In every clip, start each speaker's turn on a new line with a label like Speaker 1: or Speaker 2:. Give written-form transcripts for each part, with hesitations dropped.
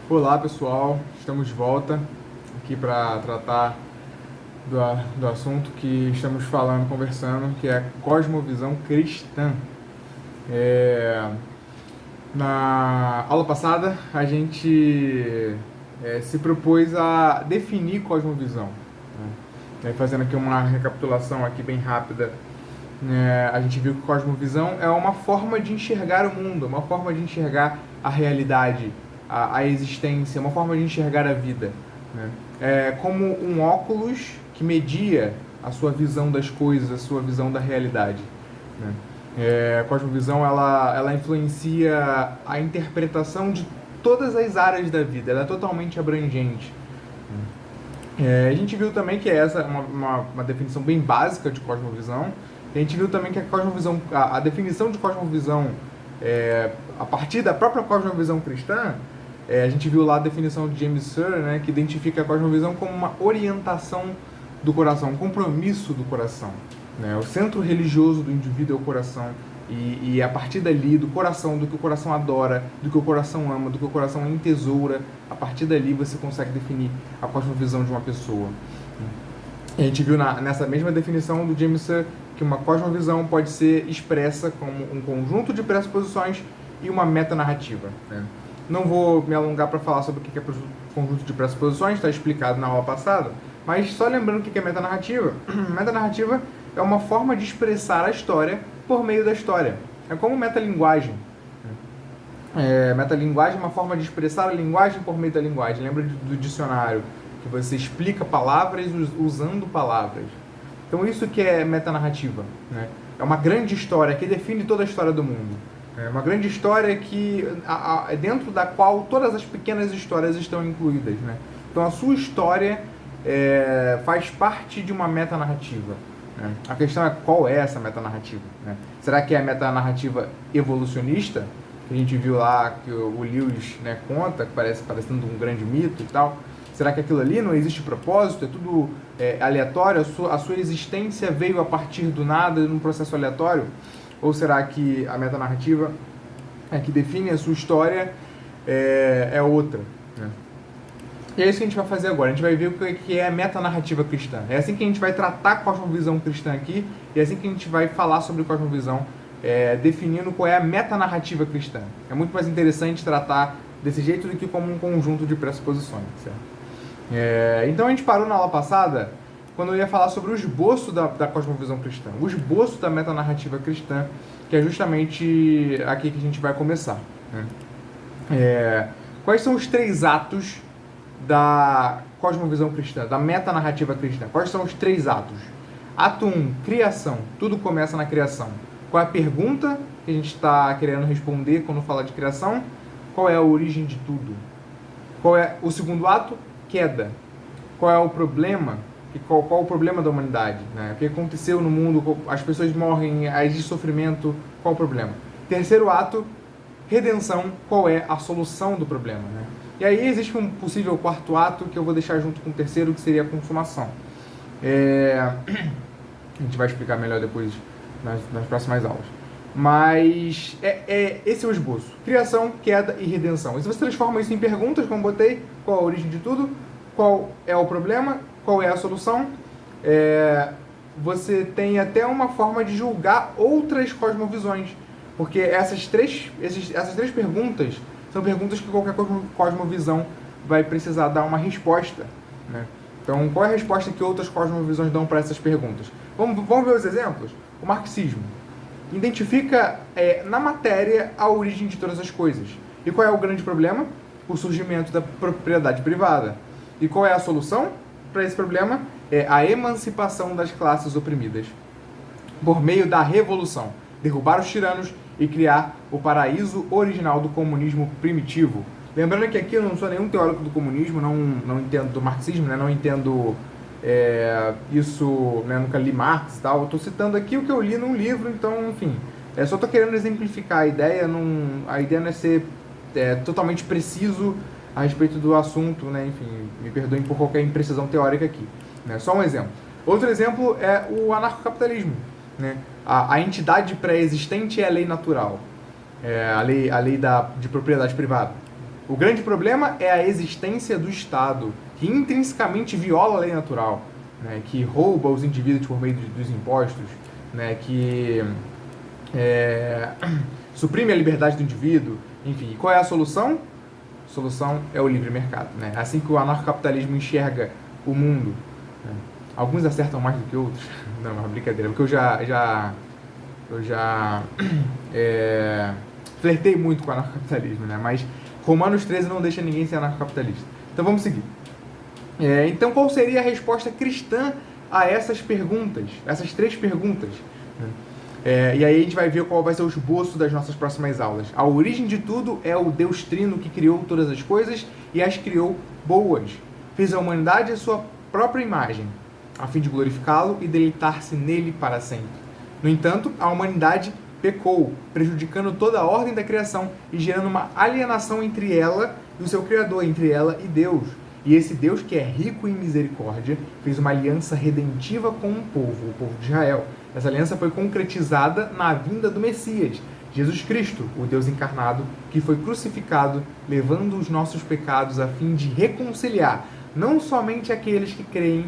Speaker 1: Olá pessoal, estamos de volta aqui para tratar do assunto que estamos falando, conversando, que é a cosmovisão cristã. É, Na aula passada a gente se propôs a definir cosmovisão, né? E aí, fazendo aqui uma recapitulação aqui bem rápida, a gente viu que cosmovisão é uma forma de enxergar o mundo, uma forma de enxergar a realidade, a existência, uma forma de enxergar a vida, né? É como um óculos que media a sua visão das coisas, a sua visão da realidade, né? A cosmovisão ela influencia a interpretação de todas as áreas da vida, ela é totalmente abrangente. A gente viu também que essa é uma definição bem básica de cosmovisão. A gente viu também que a cosmovisão, a definição de cosmovisão, a partir da própria cosmovisão cristã, a gente viu lá a definição de James Sirr, né, que identifica a cosmovisão como uma orientação do coração, um compromisso do coração, né? O centro religioso do indivíduo é o coração. E a partir dali, do coração, do que o coração adora, do que o coração ama, do que o coração entesoura, a partir dali você consegue definir a cosmovisão de uma pessoa. A gente viu nessa mesma definição do James Sirr que uma cosmovisão pode ser expressa como um conjunto de pressuposições e uma metanarrativa, né? Não vou me alongar para falar sobre o que é conjunto de pressuposições, está explicado na aula passada, mas só lembrando o que é metanarrativa. Metanarrativa é uma forma de expressar a história por meio da história. É como metalinguagem. Metalinguagem é uma forma de expressar a linguagem por meio da linguagem. Lembra do dicionário, que você explica palavras usando palavras. Então isso que é metanarrativa, né? É uma grande história que define toda a história do mundo. É uma grande história que dentro da qual todas as pequenas histórias estão incluídas, né? Então a sua história faz parte de uma metanarrativa, né? A questão é qual é essa metanarrativa, né? Será que é a metanarrativa evolucionista, que a gente viu lá que o Lewis, né, conta, que parecendo um grande mito e tal? Será que aquilo ali não existe propósito? É tudo aleatório? A sua existência veio a partir do nada, num processo aleatório? Ou será que a metanarrativa que define a sua história é outra, né? E é isso que a gente vai fazer agora. A gente vai ver o que é a metanarrativa cristã. É assim que a gente vai tratar a cosmovisão cristã aqui, e é assim que a gente vai falar sobre cosmovisão, definindo qual é a metanarrativa cristã. É muito mais interessante tratar desse jeito do que como um conjunto de pressuposições, certo? Então a gente parou na aula passada quando eu ia falar sobre o esboço da cosmovisão cristã, o esboço da metanarrativa cristã, que é justamente aqui que a gente vai começar, né? Quais são os 3 atos da cosmovisão cristã, da metanarrativa cristã? Quais são os 3 atos? Ato 1, criação. Tudo começa na criação. Qual é a pergunta que a gente está querendo responder quando fala de criação? Qual é a origem de tudo? Qual é o segundo ato? Queda. Qual é o problema? Qual o problema da humanidade, né? O que aconteceu no mundo? As pessoas morrem, existe sofrimento. Qual o problema? Terceiro ato, redenção. Qual é a solução do problema, né? E aí existe um possível quarto ato que eu vou deixar junto com o terceiro, que seria a consumação. A gente vai explicar melhor depois nas próximas aulas. Mas esse é o esboço. Criação, queda e redenção. E se você transforma isso em perguntas, como botei, qual a origem de tudo, qual é o problema, qual é a solução, você tem até uma forma de julgar outras cosmovisões. Porque essas três perguntas são perguntas que qualquer cosmovisão vai precisar dar uma resposta, né? Então, qual é a resposta que outras cosmovisões dão para essas perguntas? Vamos ver os exemplos? O marxismo identifica na matéria a origem de todas as coisas. E qual é o grande problema? O surgimento da propriedade privada. E qual é a solução para esse problema? É a emancipação das classes oprimidas por meio da revolução. Derrubar os tiranos e criar o paraíso original do comunismo primitivo. Lembrando que aqui eu não sou nenhum teórico do comunismo, não entendo do marxismo, né? Não entendo isso, né? Nunca li Marx e tal. Estou citando aqui o que eu li num livro, então, enfim. Só estou querendo exemplificar a ideia. A ideia não é ser totalmente preciso a respeito do assunto, né? Enfim, me perdoem por qualquer imprecisão teórica aqui, né? Só um exemplo. Outro exemplo é o anarcocapitalismo, né? A entidade pré-existente é a lei natural, a lei de propriedade privada. O grande problema é a existência do Estado, que intrinsecamente viola a lei natural, né, que rouba os indivíduos por meio dos impostos, né, que suprime a liberdade do indivíduo, enfim. E qual é a solução? A solução é o livre mercado, né? Assim que o anarcocapitalismo enxerga o mundo, né? Alguns acertam mais do que outros. Não, é uma brincadeira, porque eu já flertei muito com o anarcocapitalismo, né? Mas Romanos 13 não deixa ninguém ser anarcocapitalista. Então vamos seguir. Então qual seria a resposta cristã a essas perguntas? Essas três perguntas, né? E aí a gente vai ver qual vai ser o esboço das nossas próximas aulas. A origem de tudo é o Deus Trino que criou todas as coisas e as criou boas. Fez a humanidade a sua própria imagem, a fim de glorificá-lo e deleitar-se nele para sempre. No entanto, a humanidade pecou, prejudicando toda a ordem da criação e gerando uma alienação entre ela e o seu Criador, entre ela e Deus. E esse Deus, que é rico em misericórdia, fez uma aliança redentiva com o povo de Israel. Essa aliança foi concretizada na vinda do Messias, Jesus Cristo, o Deus encarnado, que foi crucificado, levando os nossos pecados a fim de reconciliar não somente aqueles que creem,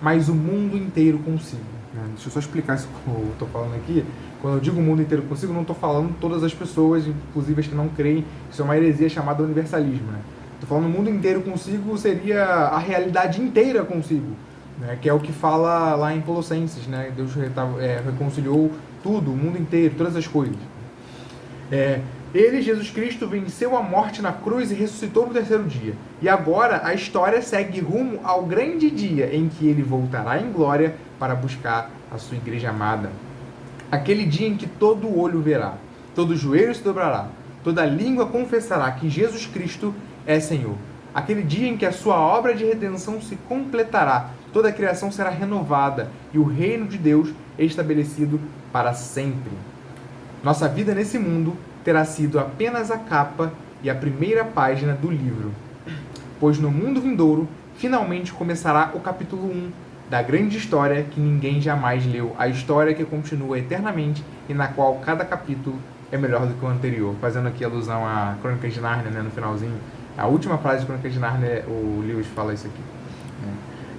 Speaker 1: mas o mundo inteiro consigo. Deixa eu só explicar isso que eu estou falando aqui. Quando eu digo o mundo inteiro consigo, não estou falando todas as pessoas, inclusive as que não creem. Isso é uma heresia chamada universalismo, né? Estou falando o mundo inteiro consigo seria a realidade inteira consigo, né? Que é o que fala lá em Colossenses, né? Deus reconciliou tudo, o mundo inteiro, todas as coisas. Ele, Jesus Cristo, venceu a morte na cruz e ressuscitou no terceiro dia. E agora a história segue rumo ao grande dia em que ele voltará em glória para buscar a sua igreja amada. Aquele dia em que todo olho verá, todo joelho se dobrará, toda língua confessará que Jesus Cristo é Senhor. Aquele dia em que a sua obra de redenção se completará, toda a criação será renovada e o reino de Deus estabelecido para sempre. Nossa vida nesse mundo terá sido apenas a capa e a primeira página do livro, pois no mundo vindouro finalmente começará o capítulo 1 da grande história que ninguém jamais leu, a história que continua eternamente e na qual cada capítulo é melhor do que o anterior, fazendo aqui alusão a Crônicas de Nárnia, né, no finalzinho. A última frase de Crônicas de Nárnia, o Lewis fala isso aqui.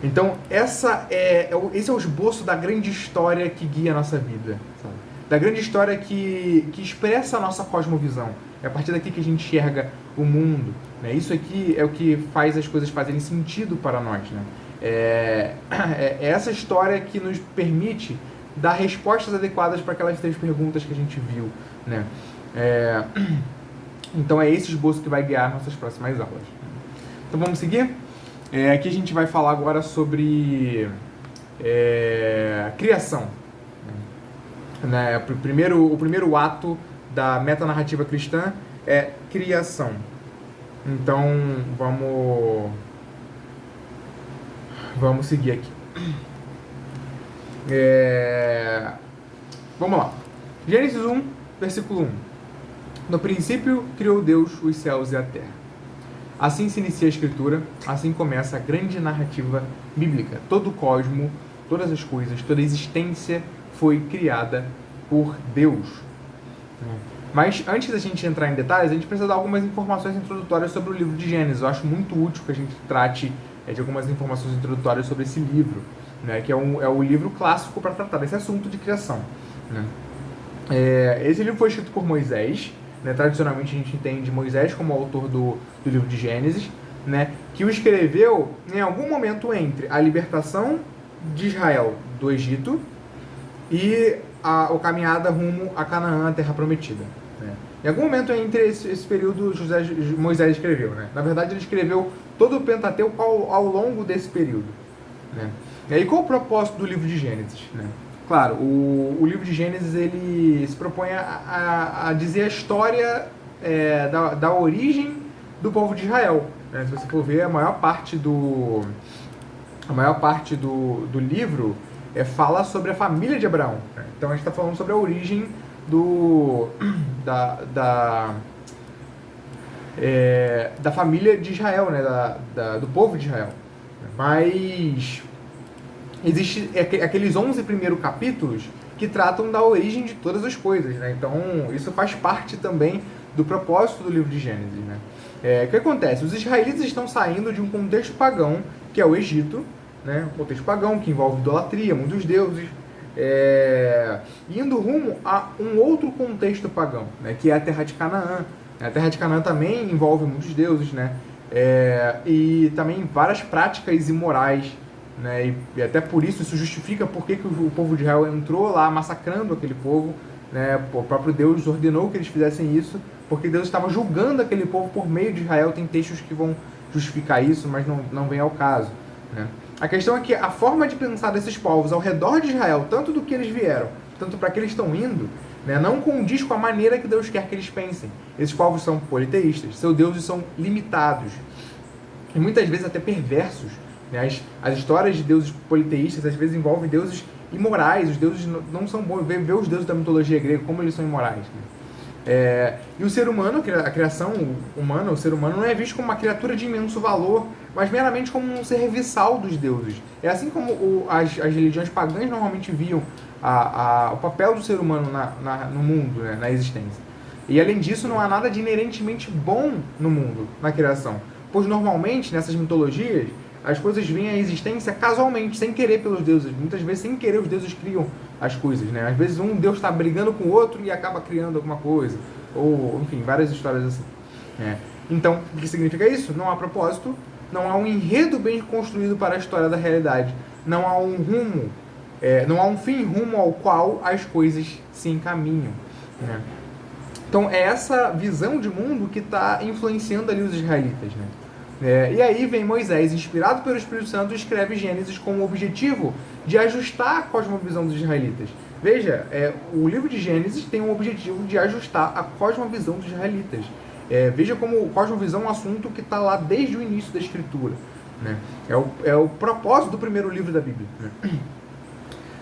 Speaker 1: Então, esse é o esboço da grande história que guia a nossa vida, sabe? Da grande história que expressa a nossa cosmovisão. É a partir daqui que a gente enxerga o mundo, né? Isso aqui é o que faz as coisas fazerem sentido para nós, né? É essa história que nos permite dar respostas adequadas para aquelas três perguntas que a gente viu, né? Então é esse esboço que vai guiar nossas próximas aulas. Então vamos seguir? Aqui a gente vai falar agora sobre criação. Né? O primeiro ato da metanarrativa cristã é criação. Então vamos seguir aqui. Vamos lá. Gênesis 1, versículo 1. No princípio criou Deus os céus e a terra. Assim se inicia a Escritura, assim começa a grande narrativa bíblica. Todo o cosmo, todas as coisas, toda a existência foi criada por Deus. Mas antes da gente entrar em detalhes, a gente precisa dar algumas informações introdutórias sobre o livro de Gênesis. Eu acho muito útil que a gente trate de algumas informações introdutórias sobre esse livro, né, que é o livro clássico para tratar desse assunto de criação, né. Esse livro foi escrito por Moisés, né, tradicionalmente a gente entende Moisés como autor do livro de Gênesis, né, que o escreveu em algum momento entre a libertação de Israel do Egito e a caminhada rumo a Canaã, a terra prometida, né. Em algum momento entre esse período Moisés escreveu, né. Na verdade ele escreveu todo o Pentateuco ao longo desse período, né. E aí qual o propósito do livro de Gênesis, né? Claro, o livro de Gênesis ele se propõe a dizer a história da origem do povo de Israel, né? Se você for ver, a maior parte do livro fala sobre a família de Abraão, né? Então a gente está falando sobre a origem da família de Israel, né? Do povo de Israel. Mas existe aqueles 11 primeiros capítulos que tratam da origem de todas as coisas, né? Então isso faz parte também do propósito do livro de Gênesis, né? O que acontece? Os israelitas estão saindo de um contexto pagão, que é o Egito, né? Um contexto pagão que envolve idolatria, muitos deuses, indo rumo a um outro contexto pagão, né? Que é a terra de Canaã. A terra de Canaã também envolve muitos deuses, né? E também várias práticas imorais, né? E até por isso justifica por que o povo de Israel entrou lá massacrando aquele povo, né? O próprio Deus ordenou que eles fizessem isso, porque Deus estava julgando aquele povo por meio de Israel. Tem textos que vão justificar isso, mas não vem ao caso, né? A questão é que a forma de pensar desses povos ao redor de Israel, tanto do que eles vieram, tanto para que eles estão indo, né, não condiz com a maneira que Deus quer que eles pensem. Esses povos são politeístas, seus deuses são limitados e muitas vezes até perversos, né? As histórias de deuses politeístas às vezes envolvem deuses imorais. Os deuses não são bons. Vê os deuses da mitologia grega como eles são imorais, né? E o ser humano, a criação humana, o ser humano não é visto como uma criatura de imenso valor, mas meramente como um serviçal dos deuses. É assim como as religiões pagãs normalmente viam o papel do ser humano no mundo, né, na existência. E além disso, não há nada de inerentemente bom no mundo, na criação. Pois normalmente, nessas mitologias, as coisas vêm à existência casualmente, sem querer pelos deuses. Muitas vezes, sem querer, os deuses criam as coisas, né? Às vezes, um deus está brigando com o outro e acaba criando alguma coisa. Ou, enfim, várias histórias assim, né? Então, o que significa isso? Não há propósito, não há um enredo bem construído para a história da realidade. Não há um rumo, não há um fim rumo ao qual as coisas se encaminham, né? Então, é essa visão de mundo que está influenciando ali os israelitas, né? E aí vem Moisés, inspirado pelo Espírito Santo, e escreve Gênesis com o objetivo de ajustar a cosmovisão dos israelitas. Veja, o livro de Gênesis tem o objetivo de ajustar a cosmovisão dos israelitas. Veja como cosmovisão é um assunto que está lá desde o início da Escritura, né? É o propósito do primeiro livro da Bíblia, né?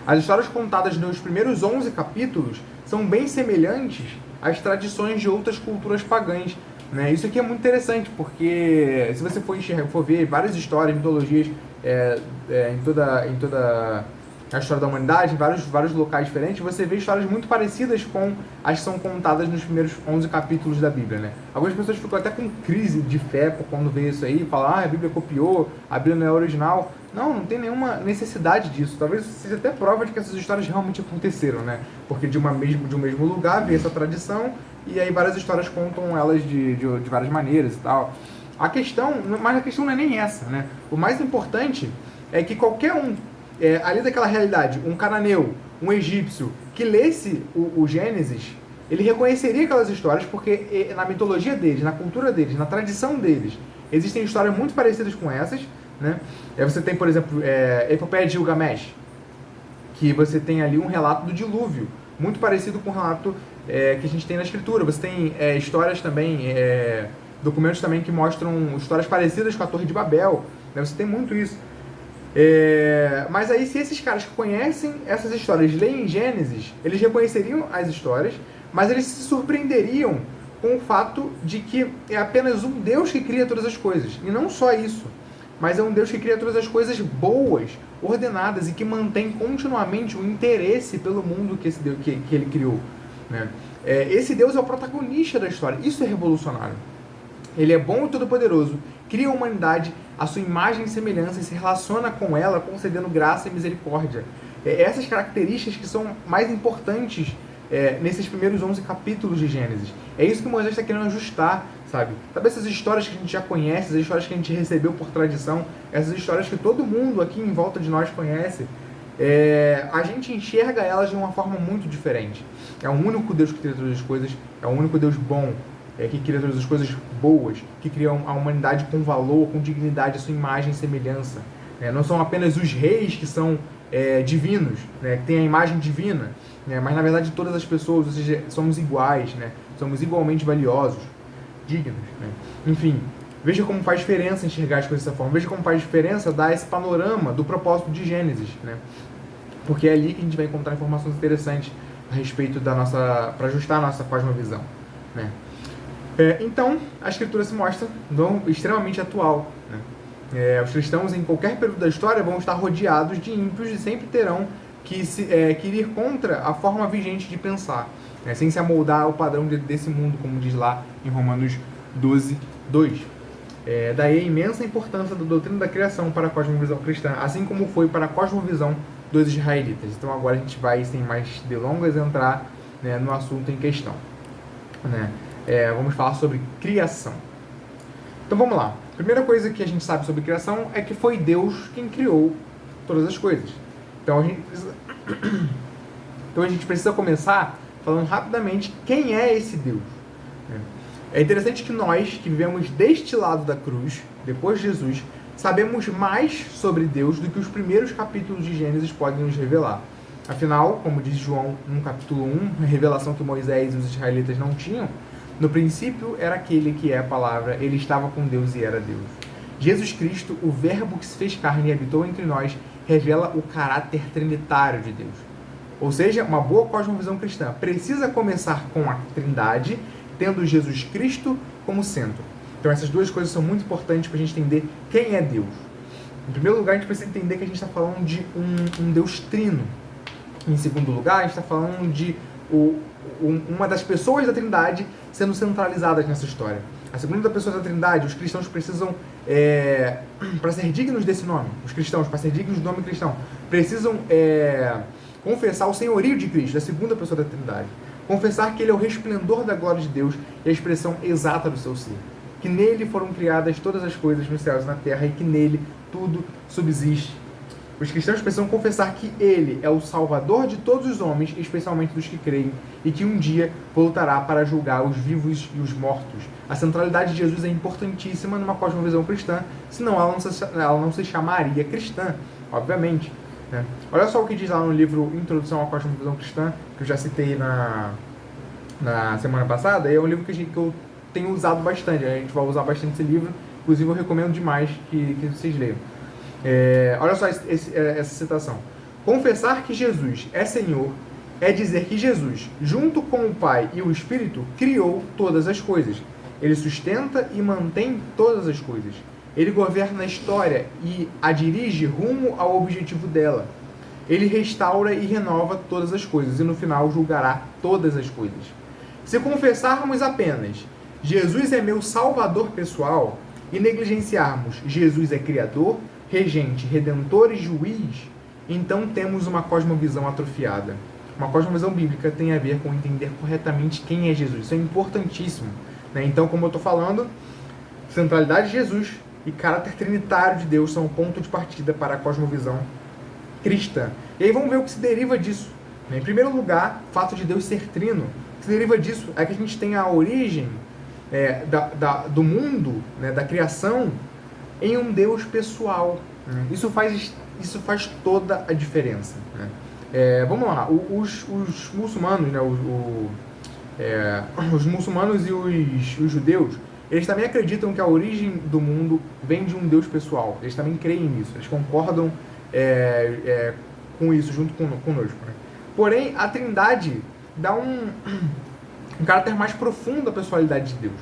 Speaker 1: As histórias contadas nos primeiros 11 capítulos são bem semelhantes às tradições de outras culturas pagãs, né? Isso aqui é muito interessante, porque se você for ver várias histórias, mitologias em toda a história da humanidade, em vários locais diferentes, você vê histórias muito parecidas com as que são contadas nos primeiros 11 capítulos da Bíblia, né? Algumas pessoas ficam até com crise de fé quando vê isso aí, falam, a Bíblia copiou, a Bíblia não é original. Não tem nenhuma necessidade disso. Talvez seja até prova de que essas histórias realmente aconteceram, né? Porque de um mesmo lugar veio essa tradição, e aí várias histórias contam elas de várias maneiras e tal. Mas a questão não é nem essa, né? O mais importante é que qualquer um, ali daquela realidade, um cananeu, um egípcio, que lesse o Gênesis, ele reconheceria aquelas histórias, porque na mitologia deles, na cultura deles, na tradição deles, existem histórias muito parecidas com essas, né? Você tem, por exemplo, a Epopeia de Gilgamesh, que você tem ali um relato do dilúvio, muito parecido com o relato que a gente tem na escritura. Você tem histórias também, documentos também que mostram histórias parecidas com a Torre de Babel, né? Você tem muito isso. Mas aí, se esses caras que conhecem essas histórias leem Gênesis, eles reconheceriam as histórias, mas eles se surpreenderiam com o fato de que é apenas um Deus que cria todas as coisas. E não só isso, mas é um Deus que cria todas as coisas boas, ordenadas, e que mantém continuamente o interesse pelo mundo que ele criou, né? Esse Deus é o protagonista da história. Isso é revolucionário. Ele é bom e todo-poderoso, cria a humanidade à sua imagem e semelhança e se relaciona com ela, concedendo graça e misericórdia. Essas características que são mais importantes nesses primeiros 11 capítulos de Gênesis. É isso que Moisés está querendo ajustar, sabe? Sabe essas histórias que a gente já conhece, as histórias que a gente recebeu por tradição, essas histórias que todo mundo aqui em volta de nós conhece, a gente enxerga elas de uma forma muito diferente. É o único Deus que cria todas as coisas, é o único Deus bom, que cria todas as coisas boas, que cria a humanidade com valor, com dignidade, a sua imagem e semelhança. Não são apenas os reis que são divinos, né, que têm a imagem divina, né, mas na verdade todas as pessoas, ou seja, somos iguais, né, somos igualmente valiosos, dignos, né? Enfim, veja como faz diferença enxergar as coisas dessa forma, veja como faz diferença dar esse panorama do propósito de Gênesis, né? Porque é ali que a gente vai encontrar informações interessantes a respeito da nossa, para ajustar a nossa cosmovisão, né? Então, a Escritura se mostra extremamente atual, né? Os cristãos, em qualquer período da história, vão estar rodeados de ímpios e sempre terão que ir contra a forma vigente de pensar, sem se amoldar ao padrão desse mundo, como diz lá em Romanos 12, 2. Daí a imensa importância da doutrina da criação para a cosmovisão cristã, assim como foi para a cosmovisão dos israelitas. Então agora a gente vai, sem mais delongas, entrar, né, no assunto em questão. Né? Vamos falar sobre criação. Então vamos lá. A primeira coisa que a gente sabe sobre criação é que foi Deus quem criou todas as coisas. Então a gente precisa começar falando rapidamente quem é esse Deus. É interessante que nós, que vivemos deste lado da cruz, depois de Jesus, sabemos mais sobre Deus do que os primeiros capítulos de Gênesis podem nos revelar. Afinal, como diz João no capítulo 1, a revelação que Moisés e os israelitas não tinham, no princípio era aquele que é a palavra, ele estava com Deus e era Deus. Jesus Cristo, o verbo que se fez carne e habitou entre nós, revela o caráter trinitário de Deus. Ou seja, uma boa cosmovisão cristã precisa começar com a Trindade, tendo Jesus Cristo como centro. Então essas duas coisas são muito importantes para a gente entender quem é Deus. Em primeiro lugar, a gente precisa entender que a gente está falando de um Deus trino. Em segundo lugar, a gente está falando de uma das pessoas da Trindade sendo centralizadas nessa história. A segunda pessoa da Trindade, os cristãos precisam, para ser dignos desse nome, os cristãos, para ser dignos do nome cristão, precisam confessar o senhorio de Cristo, da segunda pessoa da Trindade. Confessar que ele é o resplendor da glória de Deus e a expressão exata do seu ser. Que nele foram criadas todas as coisas nos céus e na terra e que nele tudo subsiste. Os cristãos precisam confessar que ele é o salvador de todos os homens, especialmente dos que creem, e que um dia voltará para julgar os vivos e os mortos. A centralidade de Jesus é importantíssima numa cosmovisão cristã, senão ela não se chamaria cristã, obviamente. Né? Olha só o que diz lá no livro Introdução à Cosmovisão Cristã, que eu já citei na semana passada, e é um livro que eu tenho usado bastante, a gente vai usar bastante esse livro, inclusive eu recomendo demais que vocês leiam. Olha só essa citação. Confessar que Jesus é Senhor é dizer que Jesus, junto com o Pai e o Espírito, criou todas as coisas. Ele sustenta e mantém todas as coisas. Ele governa a história e a dirige rumo ao objetivo dela. Ele restaura e renova todas as coisas e no final julgará todas as coisas. Se confessarmos apenas Jesus é meu salvador pessoal e negligenciarmos Jesus é criador, regente, redentor e juiz, então temos uma cosmovisão atrofiada. Uma cosmovisão bíblica tem a ver com entender corretamente quem é Jesus. Isso é importantíssimo. Né? Então, como eu estou falando, centralidade de Jesus e caráter trinitário de Deus são o ponto de partida para a cosmovisão cristã. E aí vamos ver o que se deriva disso. Em primeiro lugar, o fato de Deus ser trino. O que se deriva disso é que a gente tem a origem do mundo, né, da criação, em um Deus pessoal. Isso faz toda a diferença. Né? Vamos lá, os muçulmanos, né, os muçulmanos e os judeus, eles também acreditam que a origem do mundo vem de um Deus pessoal. Eles também creem nisso, eles concordam com isso junto conosco. Né? Porém, a Trindade dá um caráter mais profundo à pessoalidade de Deus.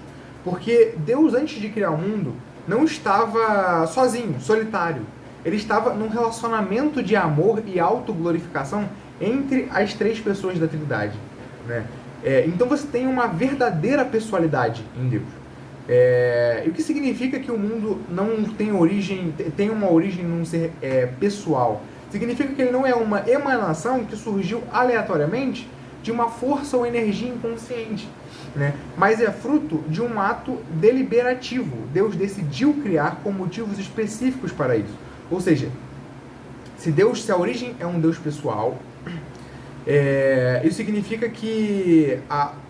Speaker 1: Porque Deus, antes de criar o mundo, não estava sozinho, solitário. Ele estava num relacionamento de amor e autoglorificação entre as três pessoas da Trindade. Né? Então você tem uma verdadeira pessoalidade em Deus. E o que significa que o mundo não tem uma origem num ser pessoal? Significa que ele não é uma emanação que surgiu aleatoriamente de uma força ou energia inconsciente, né? Mas é fruto de um ato deliberativo. Deus decidiu criar com motivos específicos para isso. Ou seja, se a origem é um Deus pessoal, isso significa que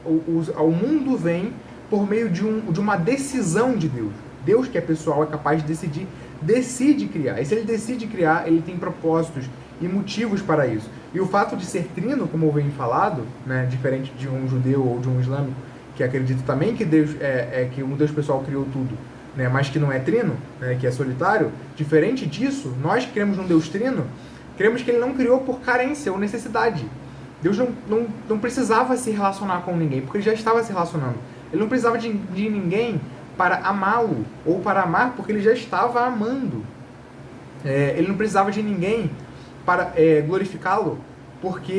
Speaker 1: o mundo vem por meio de uma decisão de Deus. Deus, que é pessoal, é capaz de decidir, decide criar. E se ele decide criar, ele tem propósitos e motivos para isso. E o fato de ser trino, como eu venho falado, né, diferente de um judeu ou de um islâmico, que acredita também que Deus que um Deus pessoal criou tudo, né, mas que não é trino, né, que é solitário, diferente disso, nós que cremos num Deus trino, cremos que ele não criou por carência ou necessidade. Deus não precisava se relacionar com ninguém, porque ele já estava se relacionando. Ele não precisava de ninguém para amá-lo, ou para amar, porque ele já estava amando. Ele não precisava de ninguém para glorificá-lo, porque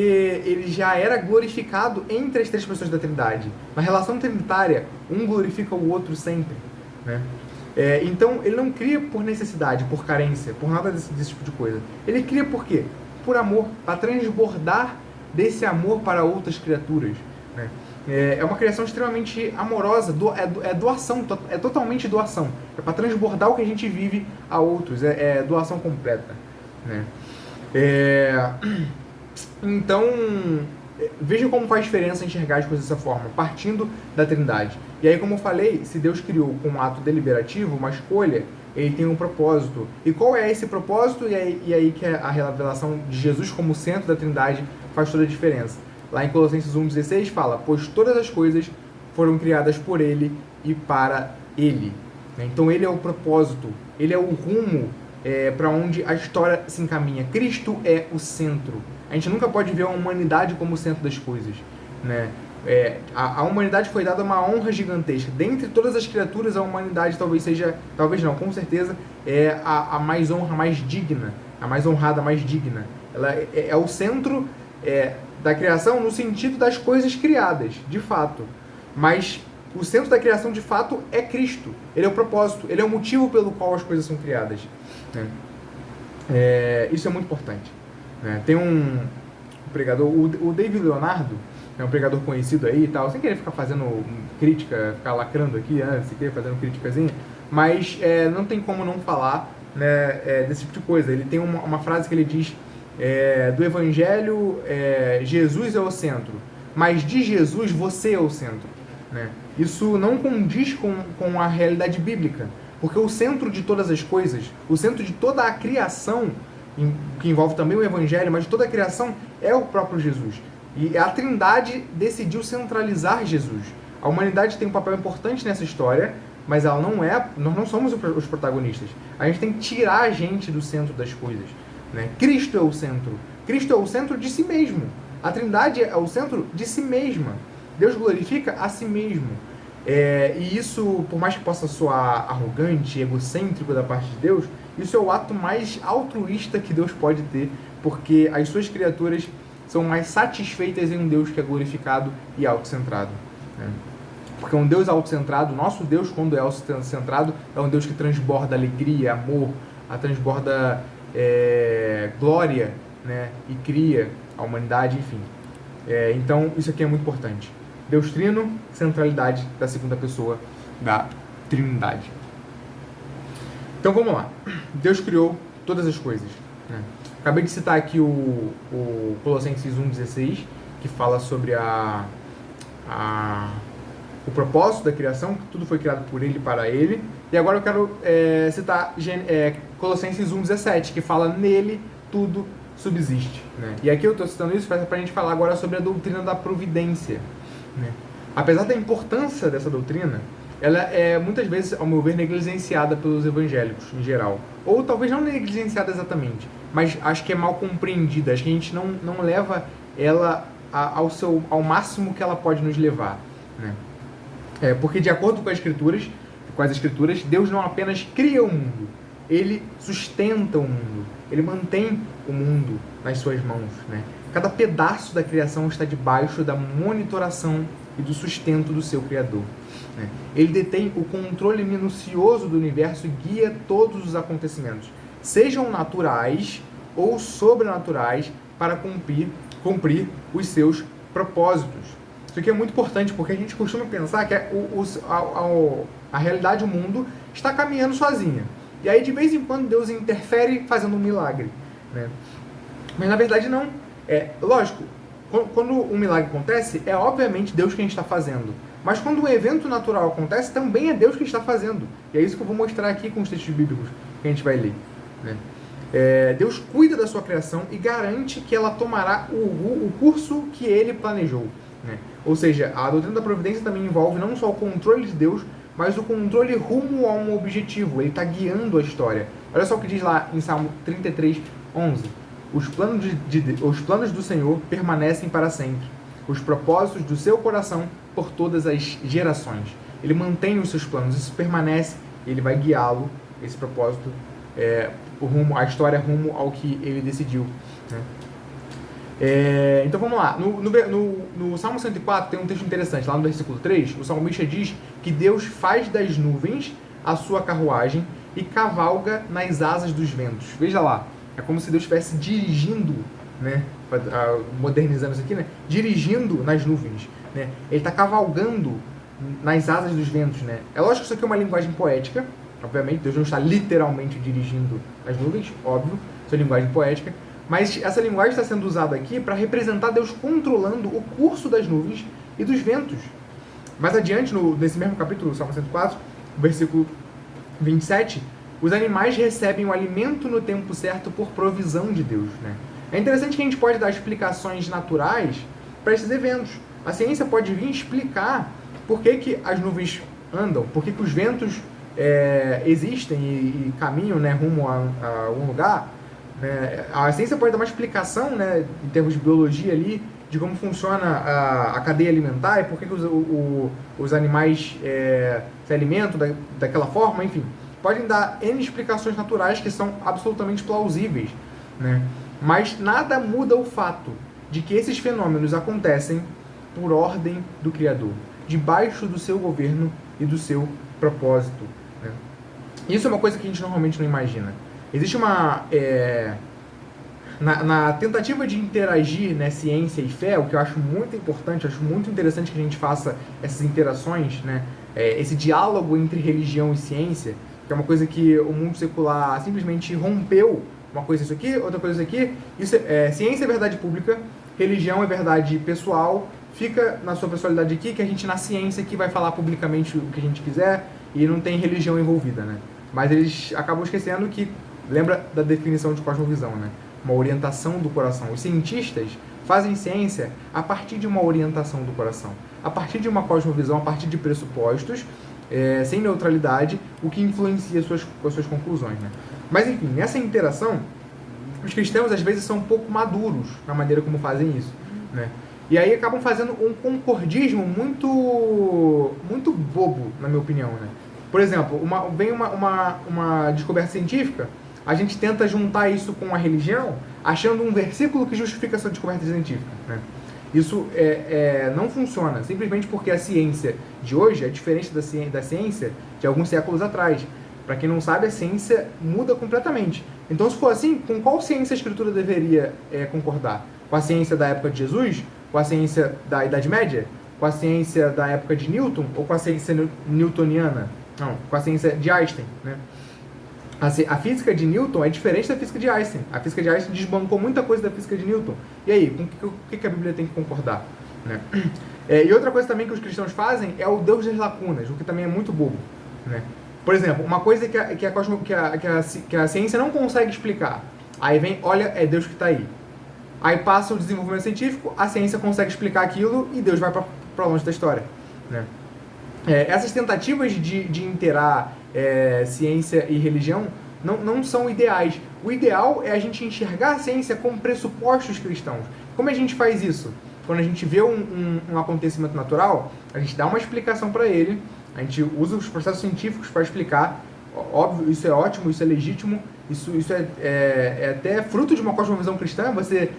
Speaker 1: ele já era glorificado entre as três pessoas da Trindade. Na relação trinitária, um glorifica o outro sempre. né? Então, ele não cria por necessidade, por carência, por nada desse tipo de coisa. Ele cria por quê? Por amor, para transbordar desse amor para outras criaturas, né? É uma criação extremamente amorosa, é doação, é totalmente doação. É para transbordar o que a gente vive a outros, é doação completa, né? Então, veja como faz diferença enxergar as coisas dessa forma, partindo da Trindade. E aí, como eu falei, se Deus criou com um ato deliberativo, uma escolha, ele tem um propósito. E qual é esse propósito? E aí que a revelação de Jesus como centro da Trindade faz toda a diferença. Lá em Colossenses 1,16 fala, pois todas as coisas foram criadas por ele e para ele. Então ele é o propósito, ele é o rumo para onde a história se encaminha. Cristo é o centro. A gente nunca pode ver a humanidade como o centro das coisas, né? A humanidade foi dada uma honra gigantesca. Dentre todas as criaturas, a humanidade talvez não, com certeza, é a mais honra, mais digna, a mais honrada, mais digna. Ela é o centro da criação no sentido das coisas criadas, de fato. Mas o centro da criação, de fato, é Cristo. Ele é o propósito, ele é o motivo pelo qual as coisas são criadas, né? Isso é muito importante, né? Tem um pregador, o David Leonardo, é um pregador conhecido aí e tal, sem querer ficar fazendo crítica, ficar lacrando aqui, sem querer fazendo criticazinha, mas não tem como não falar, né, desse tipo de coisa. Ele tem uma frase que ele diz do Evangelho, Jesus é o centro, mas de Jesus você é o centro, né? Isso não condiz com a realidade bíblica, porque o centro de todas as coisas, o centro de toda a criação, que envolve também o Evangelho, mas toda a criação é o próprio Jesus. E a Trindade decidiu centralizar Jesus. A humanidade tem um papel importante nessa história, mas ela nós não somos os protagonistas. A gente tem que tirar a gente do centro das coisas, né? Cristo é o centro. Cristo é o centro de si mesmo. A Trindade é o centro de si mesma. Deus glorifica a si mesmo. E isso, por mais que possa soar arrogante, egocêntrico da parte de Deus, isso é o ato mais altruísta que Deus pode ter, porque as suas criaturas são mais satisfeitas em um Deus que é glorificado e autocentrado, né? Porque um Deus autocentrado, nosso Deus, quando é autocentrado, é um Deus que transborda alegria, amor, transborda glória, né? E cria a humanidade, enfim. Então, isso aqui é muito importante. Deus Trino, centralidade da segunda pessoa da Trindade. Então, vamos lá. Deus criou todas as coisas, né? Acabei de citar aqui o Colossenses 1,16, que fala sobre o propósito da criação, que tudo foi criado por ele e para ele. E agora eu quero citar Colossenses 1,17, que fala nele tudo subsiste, né? E aqui eu estou citando isso para a gente falar agora sobre a doutrina da providência, né? Apesar da importância dessa doutrina, ela é muitas vezes, ao meu ver, negligenciada pelos evangélicos em geral. Ou talvez não negligenciada exatamente, mas acho que é mal compreendida. Acho que a gente não leva ela ao máximo que ela pode nos levar, né? Porque de acordo com as escrituras, Deus não apenas cria o mundo, ele sustenta o mundo, ele mantém o mundo nas suas mãos, né? Cada pedaço da criação está debaixo da monitoração e do sustento do seu Criador, né? Ele detém o controle minucioso do universo e guia todos os acontecimentos, sejam naturais ou sobrenaturais, para cumprir os seus propósitos. Isso aqui é muito importante, porque a gente costuma pensar que a realidade do mundo está caminhando sozinha. E aí, de vez em quando, Deus interfere fazendo um milagre, né? Mas, na verdade, não. Lógico, quando um milagre acontece, é obviamente Deus quem está fazendo. Mas quando um evento natural acontece, também é Deus quem está fazendo. E é isso que eu vou mostrar aqui com os textos bíblicos que a gente vai ler, né? Deus cuida da sua criação e garante que ela tomará o curso que ele planejou, né? Ou seja, a doutrina da providência também envolve não só o controle de Deus, mas o controle rumo a um objetivo. Ele está guiando a história. Olha só o que diz lá em Salmo 33, 11. Os planos do Senhor permanecem para sempre, os propósitos do seu coração por todas as gerações. Ele mantém os seus planos, isso permanece, ele vai guiá-lo, esse propósito, a história rumo ao que ele decidiu, né? Então vamos lá, no Salmo 104 tem um texto interessante, lá no versículo 3, o salmista diz que Deus faz das nuvens a sua carruagem e cavalga nas asas dos ventos. Veja lá, é como se Deus estivesse dirigindo, né? Modernizando isso aqui, né? Dirigindo nas nuvens, né? Ele está cavalgando nas asas dos ventos, né? É lógico que isso aqui é uma linguagem poética, obviamente, Deus não está literalmente dirigindo as nuvens, óbvio, isso é linguagem poética, mas essa linguagem está sendo usada aqui para representar Deus controlando o curso das nuvens e dos ventos. Mais adiante, nesse mesmo capítulo, Salmo 104, versículo 27, os animais recebem o alimento no tempo certo por provisão de Deus, né? É interessante que a gente pode dar explicações naturais para esses eventos. A ciência pode vir explicar por que as nuvens andam, por que os ventos existem e caminham, né, rumo a algum lugar. A ciência pode dar uma explicação, né, em termos de biologia ali, de como funciona a cadeia alimentar e por que os animais se alimentam daquela forma, enfim. Podem dar N explicações naturais que são absolutamente plausíveis, né? Mas nada muda o fato de que esses fenômenos acontecem por ordem do Criador, debaixo do seu governo e do seu propósito, né? Isso é uma coisa que a gente normalmente não imagina. Existe uma... Na tentativa de interagir, né, ciência e fé, o que eu acho muito importante, acho muito interessante que a gente faça essas interações, né, esse diálogo entre religião e ciência, que é uma coisa que o mundo secular simplesmente rompeu. Uma coisa isso aqui, outra coisa isso aqui. Ciência é verdade pública, religião é verdade pessoal. Fica na sua personalidade aqui, que a gente na ciência que vai falar publicamente o que a gente quiser e não tem religião envolvida, né? Mas eles acabam esquecendo que, lembra da definição de cosmovisão, né? Uma orientação do coração. Os cientistas fazem ciência a partir de uma orientação do coração, a partir de uma cosmovisão, a partir de pressupostos, sem neutralidade, o que influencia as suas conclusões, né? Mas enfim, nessa interação, os cristãos às vezes são um pouco maduros na maneira como fazem isso, né? E aí acabam fazendo um concordismo muito bobo, na minha opinião, né? Por exemplo, vem uma descoberta científica, a gente tenta juntar isso com a religião, achando um versículo que justifica essa descoberta científica, né? Isso não funciona, simplesmente porque a ciência de hoje é diferente da ciência de alguns séculos atrás. Para quem não sabe, a ciência muda completamente. Então, se for assim, com qual ciência a Escritura deveria concordar? Com a ciência da época de Jesus? Com a ciência da Idade Média? Com a ciência da época de Newton? Ou com a ciência newtoniana? Não, com a ciência de Einstein, né? A física de Newton é diferente da física de Einstein. A física de Einstein desbancou muita coisa da física de Newton. E aí, com o que a Bíblia tem que concordar, né? E outra coisa também que os cristãos fazem é o Deus das lacunas, o que também é muito bobo, né? Por exemplo, uma coisa que a ciência não consegue explicar. Aí vem, olha, é Deus que está aí. Aí passa o desenvolvimento científico, a ciência consegue explicar aquilo e Deus vai para longe da história, né? Essas tentativas de interar ciência e religião não são ideais. O ideal é a gente enxergar a ciência como pressupostos cristãos. Como a gente faz isso? Quando a gente vê um acontecimento natural, a gente dá uma explicação para ele, a gente usa os processos científicos para explicar. Óbvio, isso é ótimo, isso é legítimo, isso é até fruto de uma cosmovisão cristã, você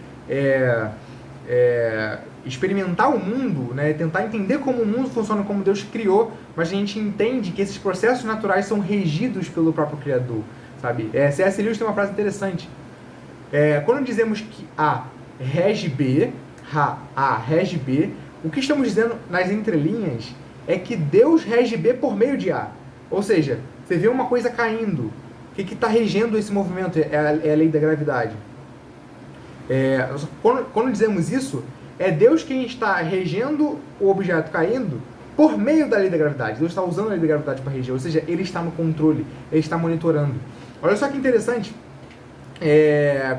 Speaker 1: experimentar o mundo, né, tentar entender como o mundo funciona, como Deus criou, mas a gente entende que esses processos naturais são regidos pelo próprio Criador, sabe? C.S. Lewis tem uma frase interessante. Quando dizemos que A rege B, A rege B, o que estamos dizendo nas entrelinhas é que Deus rege B por meio de A. Ou seja, você vê uma coisa caindo, o que está regendo esse movimento? É a lei da gravidade. Quando dizemos isso, é Deus quem está regendo o objeto caindo por meio da lei da gravidade. Deus está usando a lei da gravidade para reger, ou seja, Ele está no controle, Ele está monitorando. Olha só que interessante,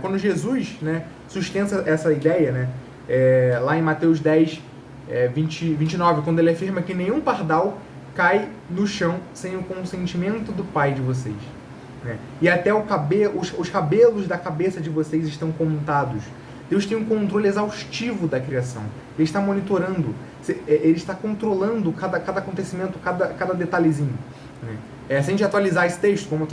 Speaker 1: quando Jesus, né, sustenta essa ideia, né, lá em Mateus 10, 29, quando ele afirma que nenhum pardal cai no chão sem o consentimento do Pai de vocês, né? E até os cabelos da cabeça de vocês estão contados. Deus tem um controle exaustivo da criação. Ele está monitorando, ele está controlando cada acontecimento, cada detalhezinho, né? Se a gente atualizar esse texto, vamos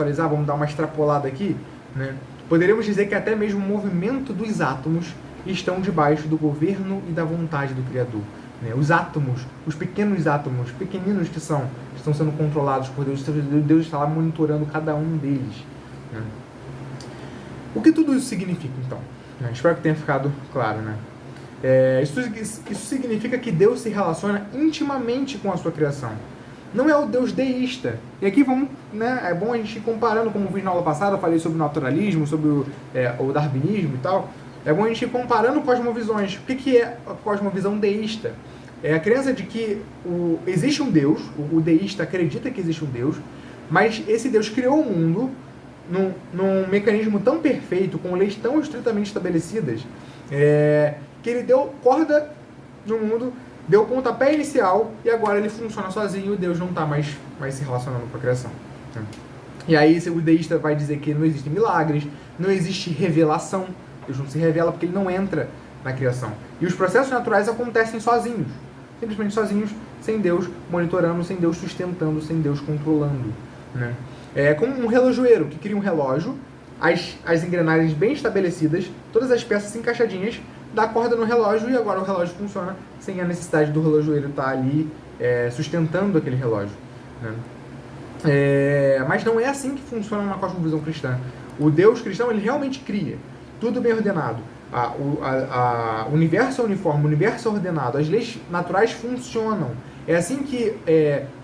Speaker 1: dar uma extrapolada aqui, né? Poderíamos dizer que até mesmo o movimento dos átomos estão debaixo do governo e da vontade do Criador. né? Os átomos, os pequenos átomos, pequeninos que estão sendo controlados por Deus. Deus está lá monitorando cada um deles, né? O que tudo isso significa, então? Espero que tenha ficado claro, né? Isso significa que Deus se relaciona intimamente com a sua criação. Não é o Deus deísta. E aqui vamos, né, é bom a gente ir comparando, como eu fiz na aula passada, eu falei sobre o naturalismo, sobre o darwinismo e tal. É bom a gente ir comparando cosmovisões. O que é a cosmovisão deísta? É a crença de que existe um Deus, o deísta acredita que existe um Deus, mas esse Deus criou o mundo num mecanismo tão perfeito, com leis tão estritamente estabelecidas, que ele deu corda no mundo, deu o pontapé inicial e agora ele funciona sozinho e Deus não está mais se relacionando com a criação. E aí o deísta vai dizer que não existem milagres, não existe revelação, Deus não se revela porque ele não entra na criação. E os processos naturais acontecem sozinhos, simplesmente sozinhos, sem Deus monitorando, sem Deus sustentando, sem Deus controlando, né? É como um relojoeiro que cria um relógio, as engrenagens bem estabelecidas, todas as peças encaixadinhas, dá a corda no relógio e agora o relógio funciona sem a necessidade do relojoeiro estar ali sustentando aquele relógio, né? Mas não é assim que funciona na cosmovisão cristã. O Deus cristão, ele realmente cria tudo bem ordenado. O universo é uniforme, o universo é ordenado, as leis naturais funcionam. É assim que,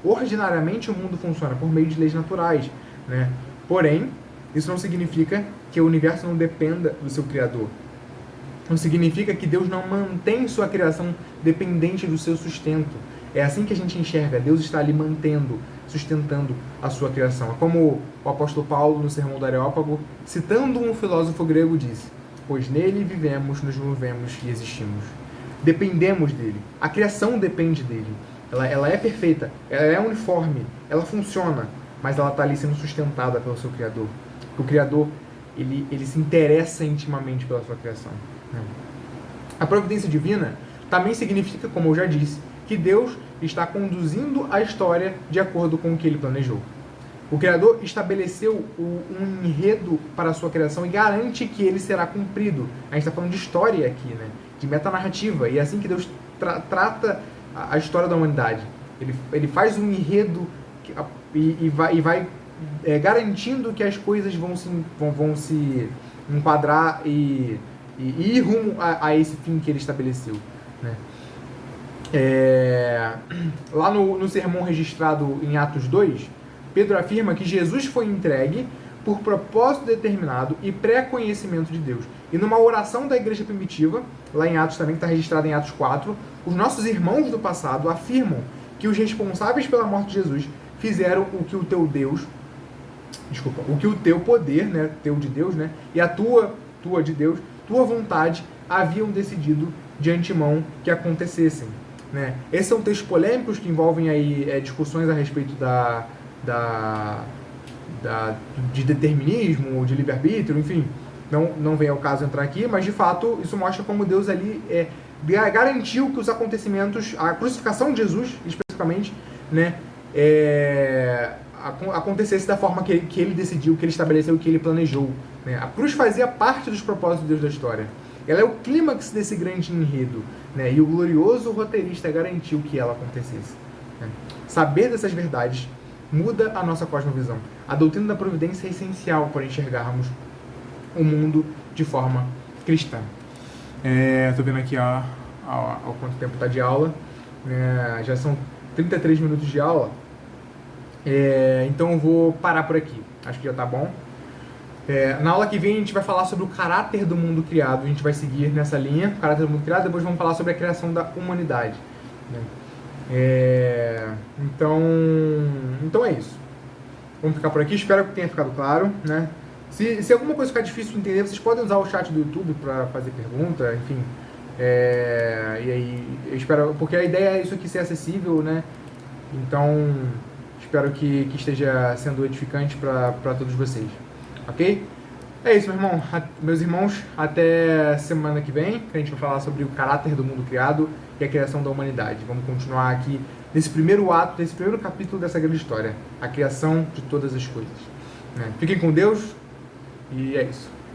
Speaker 1: ordinariamente, o mundo funciona, por meio de leis naturais, né? Porém, isso não significa que o universo não dependa do seu Criador. Não significa que Deus não mantém sua criação dependente do seu sustento. É assim que a gente enxerga. Deus está ali mantendo, sustentando a sua criação. É como o apóstolo Paulo, no Sermão do Areópago, citando um filósofo grego, disse: pois nele vivemos, nos movemos e existimos. Dependemos dele. A criação depende dele. Ela é perfeita, ela é uniforme, ela funciona, mas ela está ali sendo sustentada pelo seu Criador. O Criador, ele se interessa intimamente pela sua criação, né? A providência divina também significa, como eu já disse, que Deus está conduzindo a história de acordo com o que ele planejou. O Criador estabeleceu um enredo para a sua criação e garante que ele será cumprido. A gente está falando de história aqui, né? De metanarrativa, e é assim que Deus trata a história da humanidade. Ele faz um enredo e vai garantindo que as coisas vão se enquadrar e ir rumo a esse fim que ele estabeleceu, né? Lá no sermão registrado em Atos 2, Pedro afirma que Jesus foi entregue por propósito determinado e pré-conhecimento de Deus. E numa oração da igreja primitiva, lá em Atos também, que está registrado em Atos 4, os nossos irmãos do passado afirmam que os responsáveis pela morte de Jesus fizeram o que o teu poder, né, teu de Deus, né, e a tua de Deus, tua vontade, haviam decidido de antemão que acontecessem, né? Esses são textos polêmicos que envolvem aí discussões a respeito de determinismo, de livre-arbítrio, enfim, não vem ao caso entrar aqui, mas de fato isso mostra como Deus ali garantiu que os acontecimentos, a crucificação de Jesus especificamente, né, acontecesse da forma que ele decidiu, que ele estabeleceu, que ele planejou, né? A cruz fazia parte dos propósitos de Deus da história. Ela é o clímax desse grande enredo, né? E o glorioso roteirista garantiu que ela acontecesse, né? Saber dessas verdades muda a nossa cosmovisão. A doutrina da providência é essencial para enxergarmos o mundo de forma cristã. Estou vendo aqui ao quanto tempo está de aula. Já são 33 minutos de aula. Então eu vou parar por aqui. Acho que já está bom. Na aula que vem a gente vai falar sobre o caráter do mundo criado. A gente vai seguir nessa linha, o caráter do mundo criado. Depois vamos falar sobre a criação da humanidade, né? Então é isso. Vamos ficar por aqui. Espero que tenha ficado claro, né? Se alguma coisa ficar difícil de entender, vocês podem usar o chat do YouTube para fazer pergunta, enfim. E aí, eu espero, porque a ideia é isso aqui ser acessível, né? Então, espero que esteja sendo edificante para todos vocês. Ok? É isso, meus irmãos. Até semana que vem, que a gente vai falar sobre o caráter do mundo criado e a criação da humanidade. Vamos continuar aqui nesse primeiro ato, nesse primeiro capítulo dessa grande história, a criação de todas as coisas, né? Fiquem com Deus e é isso.